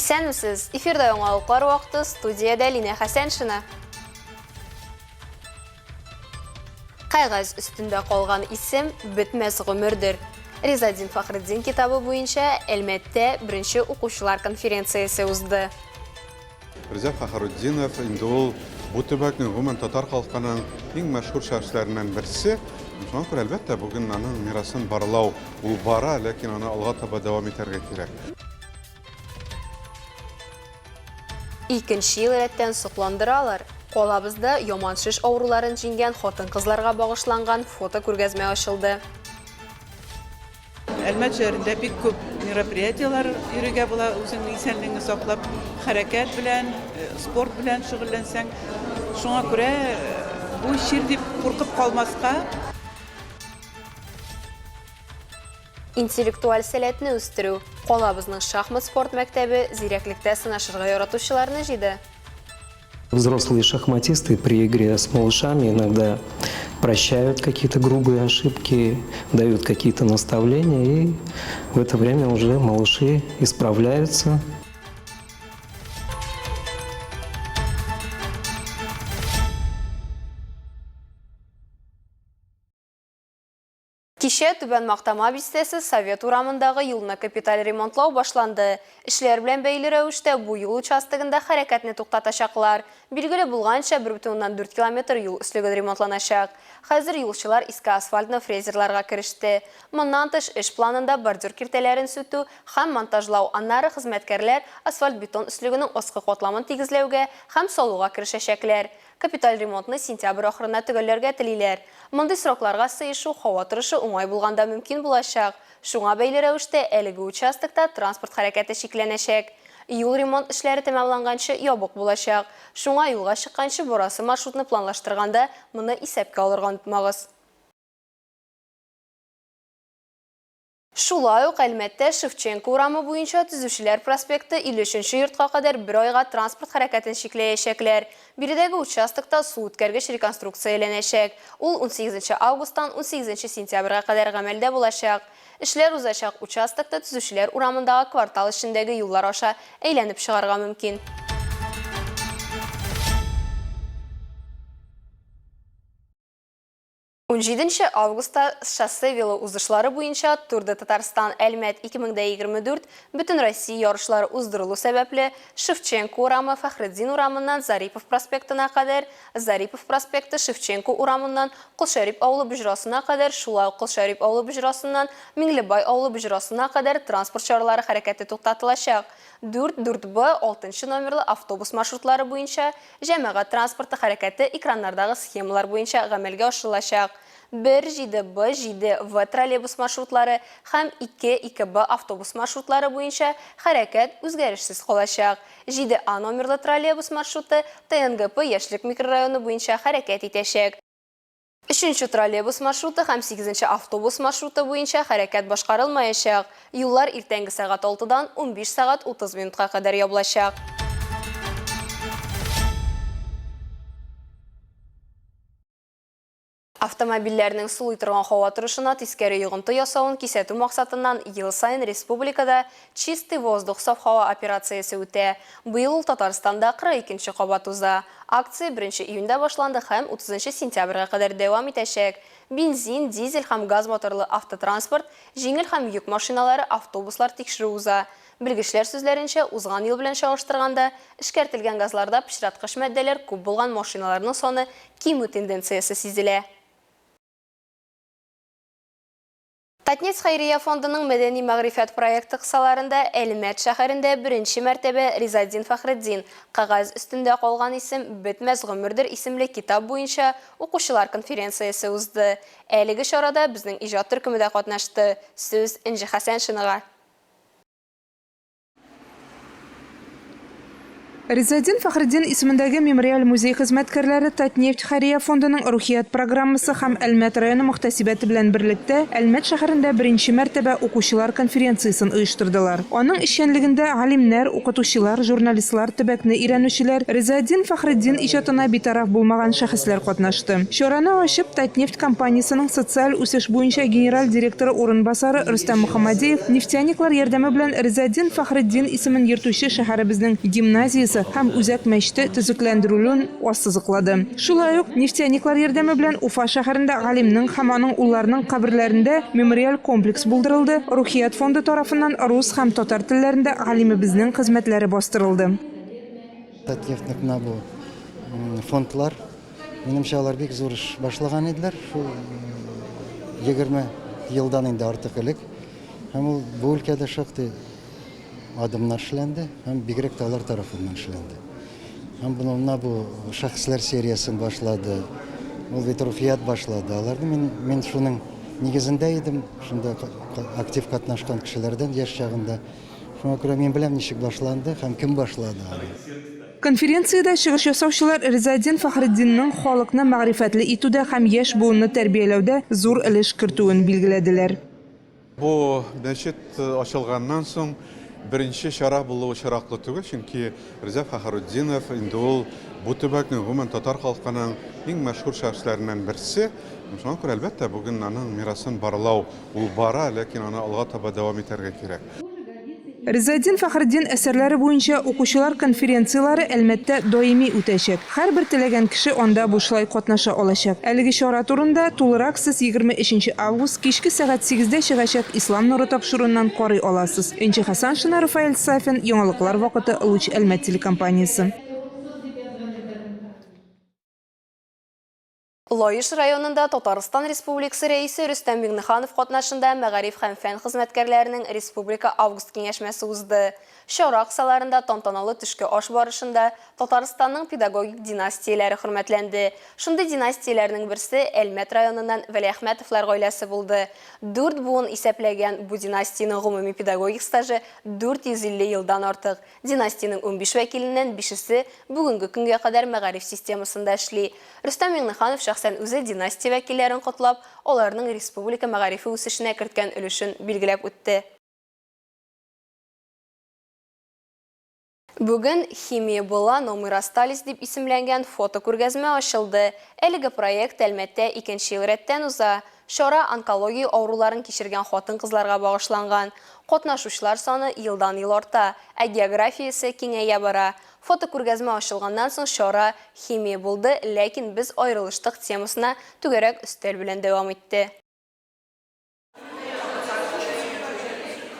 Исәнмесез, эфирда яңалыклар вакыты, студиядә Лина Хәсәншина. Кайгаз өстендә калган исем бетмәс гомердер. Ризадин Фахриддин китабы буенча Әлмәттә беренче укучылар конференциясе узды. Риза Фахриддинов инде ул бу төбәкнең гомумән татар халкының иң мәшһүр шәхесләреннән берсе. Шуңа күрә әлбәттә бүген аның мирасын барлау ул бара, ләкин аны алга таба дәвам итәргә кирәк. Икенче ел рәттән сокландыралар. Калабызда яман шиш авыруларын җиңгән хатын-кызларга багышланган фото күргәзмә ачылды. Әлмәт шәһәрендә бик күп мероприятиялар йөрергә була, үзеңнең исәнлегеңне саклап, хәрәкәт белән, спорт белән шөгыльләнсәң, шуңа күрә бу чир дип куркып калмаска. Интеллектуаль сәләтне үстерү. Калабызның шахмат спорт мәктәбе зирәклектә сынашырга яратучыларны җыйды. Взрослые шахматисты при игре с малышами иногда прощают какие-то грубые ошибки, дают какие-то наставления, и в это время уже малыши исправляются. Кичә Түбән Мактама бистәсе Совет урамындагы юлны капиталь ремонтлау башланды. Эшләр белән бәйле рәвештә бу юл участогында хәрәкәтне туктатачаклар. Билгеле булганча 1,4 километр юл өслеге ремонтланачак. Хәзер юлчылар иске асфальтны фрезерларга кереште. Моннан тыш эш планында бордюр киртәләрен сүтү һәм монтажлау, аннары хезмәткәрләр асфальт-бетон өслегенең аскы катламын тигезләүгә һәм салуга керешәчәкләр. Капиталь ремонтны сентябрь ахырына төгәлләргә телиләр. Мондый срокларга сыешу һава торышы уңай булганда мөмкин булачак. Шуңа бәйле рәвештә әлеге участокта транспорт хәрәкәте шикләнәчәк. Юл ремонт эшләре тәмамланганчы ябык булачак. Шуңа юлга чыкканчы бурасы маршрутны планлаштырганда моны исәпкә алырга онытмагыз. Шулай ук Әлмәттә Шевченко урамы буенча Төзүчеләр проспекты 53-нче йортка кадәр бер айга транспорт хәрәкәтен шикләячәкләр. Биредәге участокта су үткәргеч реконструкцияләнәчәк. Ул 18 августтан 18 сентябрьгә кадәр гамәлдә булачак. Эшләр узачак участокта Төзүчеләр урамындагы квартал эчендәге юллар аша әйләнеп чыгарга мөмкин. 17 августта шоссе вело узышлары буенча Тур де Татарстан Әлмәт 2024 бөтен Россия ярышлары уздырылу сәбәпле Шевченко урамы Фахриддин урамыннан Зарипов проспектына кадәр, Зарипов проспекты Шевченко урамыннан Кылшәрип авылы буҗрасына кадәр, шулай ук Кылшәрип авылы буҗрасыннан Миңлебай авылы буҗрасына кадәр транспорт чаралары хәрәкәте туктатылачак. 4-4Б 6 номерлы автобус маршрутлары буенча җәмәгать транспорты хәрәкәте экраннардагы схемалар буенча гамәлгә ашырылачак. 1-7Б-7В троллейбус маршрутлары һәм 2-2Б автобус маршрутлары буенча хәрәкәт үзгәрешсез калачак. 7А номерлы троллейбус маршруты ТНГП Яшлек микрорайоны буенча хәрәкәт итәчәк. 3-нче троллейбус маршруты һәм 8-нче автобус маршруты буенча хәрәкәт башкарылмаячак. Юллар иртәнге сәгать 6-дан 15 сәгать 30 минутка кадәр ябылачак. Автомобильләрнең сулый торган һава торышына тискәре йогынты ясавын кисәтү максатыннан ел сайын республикада Чистый воздух саф һава операциясе үтә. Быел ул Татарстанда 42-нче кабат уза. Акция 1 июньдә башланды һәм 30 сентябрьгә кадәр дәвам итәчәк. Бензин, дизель һәм газ моторлы автотранспорт, җиңел һәм йөк машиналары, автобуслар тикшерү уза. Белгечләр сүзләренчә, узган ел белән чагыштырганда, эшкәртелгән газларда пычраткыч мәддәләр күп булган машиналарның саны кимү тенденциясе сизелә. Татнефть Хәйрия фондының мәдәни мәгърифәт проекты кысаларында Әлмәт шәһәрендә беренче мәртәбә Ризадин Фахриддин кагаз өстендә калган исем бетмәс гомердер исемле китап буенча укучылар конференциясе узды. Әлеге чарада безнең иҗат төркеме дә катнашты. Сүз Инҗи Хәсәншинага. Резадин Фахриддин исемендәге мемориаль музей хезмәткәрләре Татнефть Хәрия фондының рухият программасы һәм Әлмәт районы мөхтәсибәте белән берлектә Әлмәт шәһәрендә беренче мәртәбә укучылар конференциясын оештырдылар. Аның эшчәнлегендә галимнәр, укытучылар, журналистлар, төбәкне өйрәнүчеләр, Резадин Фахриддин иҗатына битараф булмаган шәхесләр катнашты. Чараны ачып Татнефть компаниясының социаль үсеш буенча генераль директоры урынбасары Рөстәм Мөхәммәдиев нефтяниклар ярдәме белән Резадин Фахриддин исемен йөртүче шәһәребезнең гимназиясы һәм үзәк мәчете төзекләндерүлен ассызыклады. Шулай ук нефтяниклар ярдәме белән Уфа шәһәрендә галимнең һәм аның улларының каберләрендә мемориаль комплекс булдырылды. Рухият фонды тарафыннан рус һәм татар телләрендә галимебезнең хезмәтләре бастырылды. Татнефтьнең бу фондлар, минемчә, алар бик зур эш башлаган иделәр. Шул 20 елдан инде артык элек. Һәм ул бу өлкәдә шактый адымнар эшләнде, һәм бигрәк тә алар тарафыннан эшләнде. Һәм бу шәхесләр сериясын башлады, ул бит рухият башлады. Аларны мин шуның нигезендә идем, шунда актив катнашкан кешеләрдән яшь чагында. Шуңа күрә мин беләм ничек башланды һәм кем башлады. Конференцияда чыгыш ясаучылар Резадин Фахриддинның халыкны мәгърифәтле итүдә һәм яшь буынны тәрбияләүдә зур өлеш кертүен билгеләделәр. Бу мәчет ачылганнан соң беренче чара булуы очраклы түгел, чөнки Реза Фахриддинов инде ул бу төбәкнең гомумән татар халкының иң мәшһүр шәхесләреннән берсе. Шуңа күрә әлбәттә бүген аның мирасын барлау ул бара, ләкин аны алга таба дәвам итәргә кирәк. Резадин Фахриддин әсәрләре буенча укучылар конференциялары Әлмәттә даими үтәчәк. Һәрбер теләгән кеше анда бушлай катнаша алачак. Әлеге чара турында тулырак сез 23 август кичке сәгать 8-дә чыгачак Ислам нуры тапшыруыннан карый аласыз. Энче Хасан Шина, Рафаэль Сафин, яңалыклар вакыты, Луч Әлмәт телекомпаниясе. Лоиш районында Татарстан Республикасы рәисе Рөстәм Миңнеханов катнашында мәгариф һәм фән хезмәткәрләренең республика август киңәшмәсе узды. Чара аксаларында тантаналы төшке аш барышында Татарстанның педагогик династияләре хөрмәтләнде. Шундый династияләрнең берсе Әлмәт районыннан Вәлиәхмәтовлар гаиләсе булды. 4 буын исәпләгән бу династияның гомуми педагогик стажы 450 елдан артык. Династияның 15 вәкиленнән 5-се бүгенге көнгә кадәр мәгариф системасында эшли. Рөстәм Миңнеханов шәхсән үзе династия вәкилләрен котлап, аларның республика мәгарифе үсешенә керткән өлешен билгеләп үтте. Бүген «Химия була, но мы расстались» дип исемләнгән фотокүргәзмә ачылды. Әлеге проект Әлмәттә 2нче ел рәттән уза. Чара онкология авыруларын кичергән хатын-кызларга багышланган. Катнашучылар саны елдан-ел арта, ә географиясе киңәя бара. Фотокүргәзмә ачылганнан соң чара «Химия булды, ләкин без аерылыштык» темасына түгәрәк өстәл белән дәвам итте.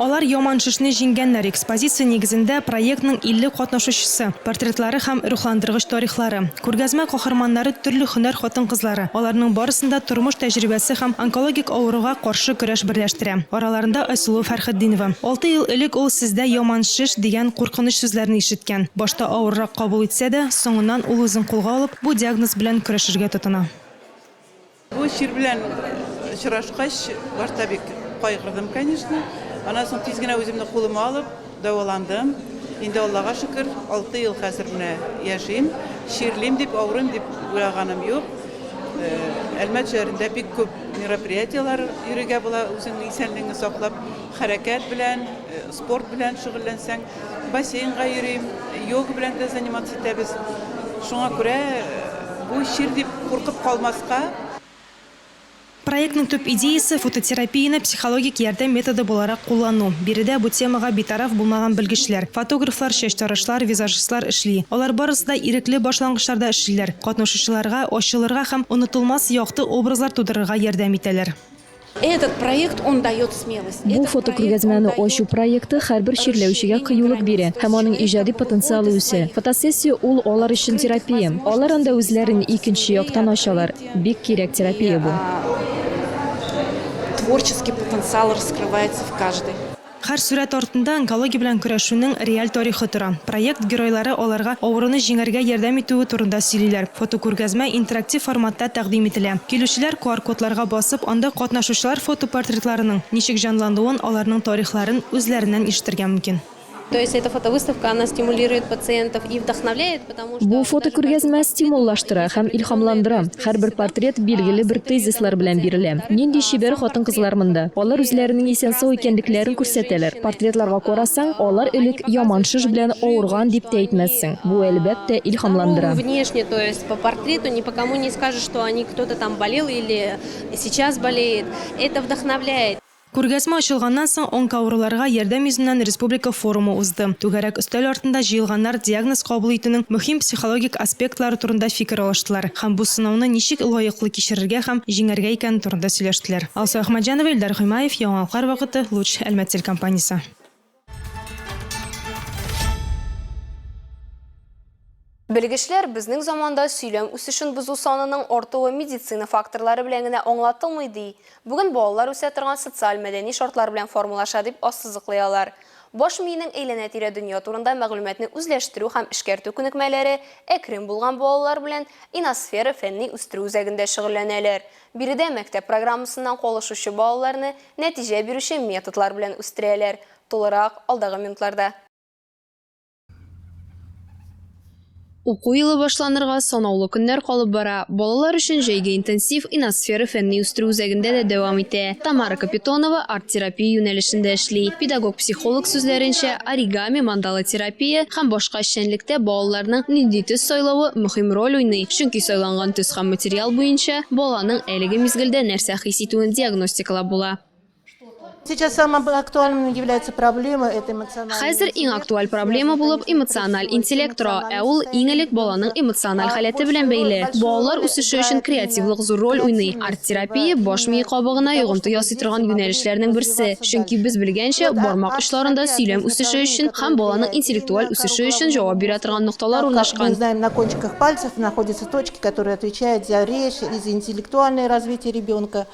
Алар яман шишне җиңгәннәр экспозиция нигезендә проектның 50 катнашучысы, портретлары һәм рухландыргыч тарихлары. Күргәзмә каһарманнары төрле һөнәр хатын-кызлары. Аларның барысында тормыш тәҗрибәсе һәм онкологик авыруга каршы көрәш берләштерә. Араларында Айсылу Фәрхетдинова. 6 ел элек ул сездә яман шиш дигән куркыныч сүзләрне ишеткән. Башта авыррак кабул итсә дә, соңыннан ул үзен кулга алып, бу диагноз белән көрәшергә тотына. Бу чир белән очрашкач, башта бик кайгырдым, конечно. Анан соң тиз генә үземне кулыма алып, дәваландым. Инде Аллага шөкер, 6 ел хәзер менә яшим. Чирлим дип, авырым дип уйлаганым юк. Әлмәт шәһәрендә бик күп мероприятиялар йөрергә була, үзеңнең исәнлегеңне саклап, хәрәкәт белән, спорт белән шөгыльләнсәң, бассейнга йөрим, йога белән дә заниматься итәбез. Шуңа күрә бу чир дип куркып калмаска. Проектның төп идеясы фототерапияны психологик ярдәм методы буларак куллану. Биредә бу темага битараф булмаган белгечләр, фотографлар, чәчтарышлар, визажистлар эшли. Алар барысы да ирекле башлангычларда эшлиләр. Катнашучыларга ачылырга һәм онытылмас якты образлар тудырырга ярдәм итәләр. Этот проект, он дает смелость. Бу фотокүргәзмәне ачу проекты һәрбер чирләүчегә кыюлык бирә һәм аның иҗади потенциалы үсә. Фотосессия ул алар өчен терапия. Алар анда үзләрен икенче яктан ачалар. Бик кирәк терапия бу. Творческий потенциал раскрывается в каждой. Һәр сүрәт артында онкология белән көрәшүнең реаль тарихы тора. Проект геройлары аларга авыруны җиңәргә ярдәм итүе турында сөйлиләр. Фотокүргәзмә интерактив форматта тәкъдим ителә. Килүчеләр QR-кодларга басып, анда катнашучылар фотопортретларының ничек җанлануын, аларның тарихларын үзләреннән ишетергә мөмкин. То есть эта фотовыставка, она стимулирует пациентов и вдохновляет, потому что... Бу фотокүргәзмә стимуллаштыра һәм илһамландыра. Һәрбер портрет билгеле бер тезислар белән бирелә. Нинди чибәр хатын-кызлар монда. Алар үзләренең исән-сау икәнлекләрен күрсәтәләр. Портретларга карасаң, алар элек яман шыш белән авырган дип тә әйтмәссең. Бу әлбәттә илһамландыра. Внешне, то есть по портрету, ни по кому не скажешь, что они кто-то там болел или сейчас болеет. Это вдохновляет. Күргәзмә ачылганнан соң онкоауруларга ярдәм йөзеннән республика форумы узды. Түгәрәк өстәл артында җыелганнар диагноз кабул итүнең мөһим психологик аспектлары турында фикер алыштылар. Һәм бу сынауны ничек лаеклы кичерергә һәм җиңәргә икән турында сөйләштеләр. Алса Ахмаджанова, Илдар Хоймаев, Яңалыклар вакыты, Луч Әлмәтел компаниясе. Белгечләр безнең заманда сөйләм үсешен бозу санының артуы медицина факторлары белән генә аңлатылмый ди. Бүген балалар үсә торган социаль мәдәни шартлар белән формалаша дип ассызыклыйлар. Баш миенең әйләнә-тирә дөнья турында мәгълүматны үзләштерү һәм эшкәртү күнекмәләре әкрен булган балалар белән иносфера фәнни үстерү үзәгендә шөгыльләнәләр. Биредә мәктәп программасыннан калышучы балаларны нәтиҗә бирүче методлар белән үстерәләр. Тулырак алдагы минутларда. Уку елы башланырга санаулы көннәр калып бара. Балалар өчен җәйге интенсив иносфера фәнни үстерү үзәгендә дә дәвам итә. Тамара Капитонова арт-терапия юнәлешендә эшли. Педагог-психолог сүзләренчә, оригами, мандала терапия һәм башка эшчәнлектә балаларның нинди төс сайлавы мөһим роль уйный. Чөнки сайланган төс һәм материал буенча баланың әлеге мизгелдә нәрсә хис итүен диагностикалап була. Сейчас самым актуальным является проблема это эмоциональная. Хәзер иң актуаль проблема булып эмоциональ интеллект тора, ә ул иң элек баланың эмоциональ халәте белән бәйле. Балалар үсеше өчен креативлык зур роль уйный. Арт-терапия баш мие кабыгына йогынты ясый торган юнәлешләрнең берсе. Чөнки без белгәнчә, бармак очларында сөйләм үсеше өчен һәм баланың интеллектуаль үсеше өчен җавап бирә торган нокталар урнашкан. Мы знаем, на кончиках пальцев находятся точки, которые отвечают за речь и за интеллектуальное развитие ребенка.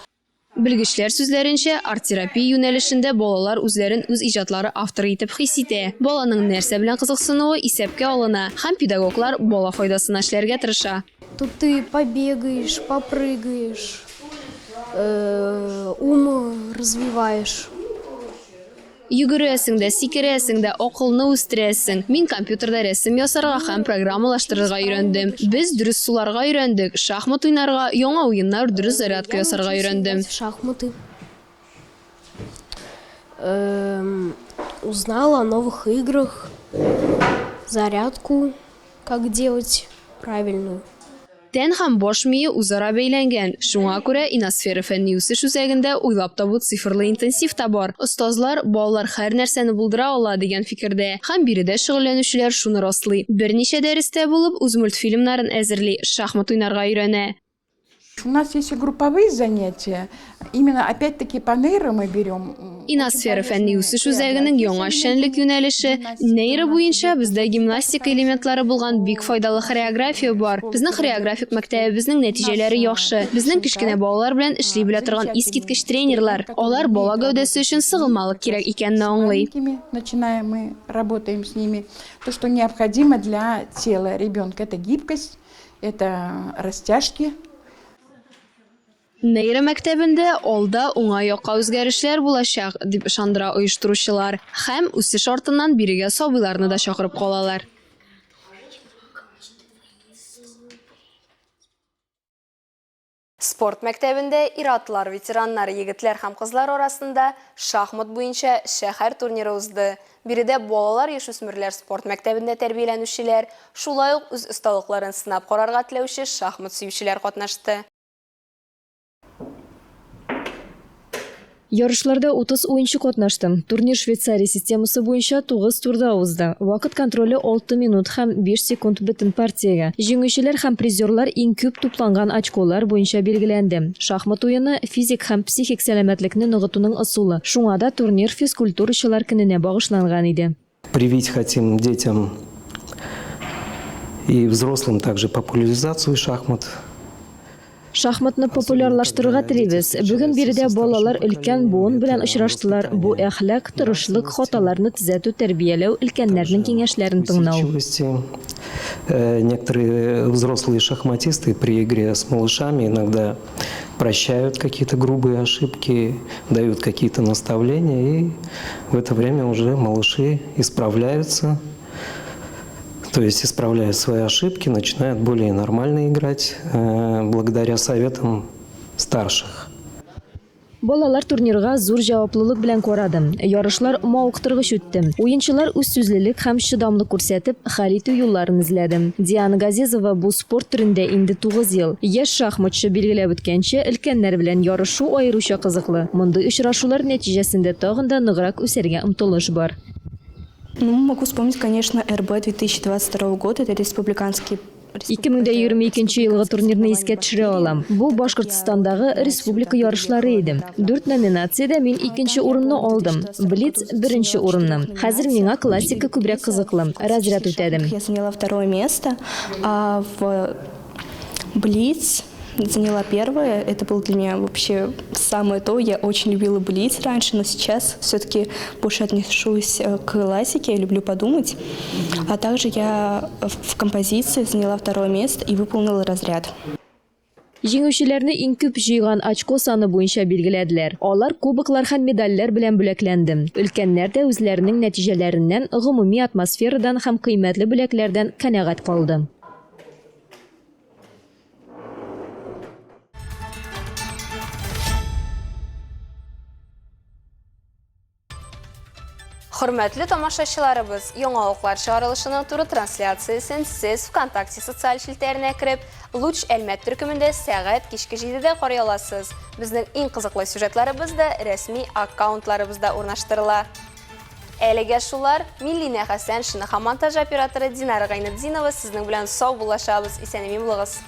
Белгечләр сүзләренчә, арт-терапия юнәлешендә балалар үзләрен үз иҗатлары авторы итеп хис итә. Баланың нәрсә белән кызыксынуы исәпкә алына һәм педагоглар бала файдасына эшләргә тырыша. Тут ты побегаешь, попрыгаешь, ум развиваешь. Йөгерәсең дә, сикерәсең дә, акылны үстерәсең. Мин компьютерда рәсем ясарга һәм программалаштырырга өйрәндем. Без дөрес суларга өйрәндек, шахмат уйнарга, яңа уеннар, дөрес зарядка ясарга өйрәндем. Шахматы. Узнала о новых играх, зарядку, как делать правильную. Тән һәм баш мие үзара бәйләнгән. Шуңа күрә иносфера фәнни үсеш үзәгендә уйлап табу цифрлы интенсив та бар. Остазлар балалар һәр нәрсәне булдыра ала дигән фикердә. Һәм биредә шөгыльләнүчеләр шуны раслый. Берничә дәрестә булып үз мультфильмнарын әзерли, шахмат уйнарга өйрәнә. У нас есть и групповые занятия. Именно опять-таки по нейро мы берем. Иносфера фәнни үсеш үзәгенең яңа эшчәнлек юнәлеше. Нейро буенча бездә гимнастика элементлары булган бик файдалы хореография бар. Безнең хореографик мәктәбебезнең нәтиҗәләре яхшы. Безнең кечкенә балалар белән эшли белә торган искиткеч тренерлар. Алар бала гәүдәсе өчен сыгылмалык кирәк икәнне аңлый. Начинаем, мы работаем с ними. То, что необходимо для тела ребенка, это гибкость, это растяжки. Нейро мәктәбендә алда уңай якка үзгәрешләр булачак, дип ышандыра оештыручылар. Һәм үсеш артыннан бирегә сабыйларны да чакырып калалар. Спорт мәктәбендә иратлар, ветераннар, егетләр һәм кызлар арасында шахмат буенча шәһәр турниры узды. Биредә балалар, яшүсмерләр спорт мәктәбендә тәрбияләнүчеләр, шулай ук үз осталыкларын сынап карарга теләүче шахмат сөючеләр катнашты. Ярышларда 30 уенчы катнашты. Турнир Швейцария системасы буенча 9 турда узды. Вакыт контроле 6 минут һәм 5 секунд бөтен партиягә. Җиңүчеләр һәм призерлар иң күп тупланган очколар буенча билгеләнде. Шахмат уены физик һәм психик сәламәтлекне ныгытуның ысулы. Шуңа да турнир физкультурачылар көненә багышланган иде. Привить хотим детям и взрослым также популяризацию шахмат. Шахматны популярлаштырырга телибез. Бүген биредә балалар өлкән буын белән очраштылар. Бу әхлак, тырышлык, хаталарны төзәтү, тәрбияләү, өлкәннәрнең киңәшләрен тыңлау. Некоторые взрослые шахматисты при игре с малышами иногда прощают какие-то грубые ошибки, дают какие-то наставления, и в это время уже малыши исправляются, то есть исправляют свои ошибки, начинают более нормально играть благодаря советам старших. Балалар турнирга зур җаваплылык белән карады. Ярышлар мавыктыргыч үтте. Уенчылар үз сүзлелек һәм чыдамлык күрсәтеп, хәл итү юлларын эзләде. Диана Газизова бу спорт төрендә инде 9 ел. Яшь шахматчы билгеләп үткәнчә, өлкәннәр белән ярышу аеруча кызыклы. Мондый очрашулар нәтиҗәсендә тагын да ныграк үсәргә омтылыш бар. Ну, могу вспомнить, конечно, РБ 2022 года, это республиканский 2022 елгы турнирны искә төшерә алам. Бу Башкортостандагы республика ярышлары иде. 4 номинациядә мин 2нче урынны алдым. Блиц 1нче урынны. Хәзер миңа классика күбрәк кызыклы. Разряд үтәдем. Я заняла 2 место, а в Блиц заняла 1. Это было для меня вообще самое то. Я очень любила Блиц раньше, но сейчас все-таки больше отношусь к классике, я люблю подумать. А также я в композиции заняла 2 место и выполнила разряд. Җиңүчеләрне иң күп җыйган очко саны буенча билгеләделәр. Алар кубоклар һәм медальләр белән бүләкләнде. Өлкәннәр дә үзләренең нәтиҗәләреннән, гомуми атмосферадан һәм кыйммәтле бүләкләрдән канәгать калды. Hürmetli tamaşaçılarımız, Яңалыклар чыгарылышының туры трансляциясын сез ВКонтакте социаль шилтәренә кереп, Луч Әлмәт төркемендә сәгать кичке 7-дә карый аласыз. Безнең иң кызыклы сюжетларыбыз да рәсми аккаунтларыбызда урнаштырыла. Әлегә шулар, Миллина Хәсән шыны һәм монтаж операторы Динара Гайнетдинова сезнең белән сау булашабыз, исән-имин булыгыз.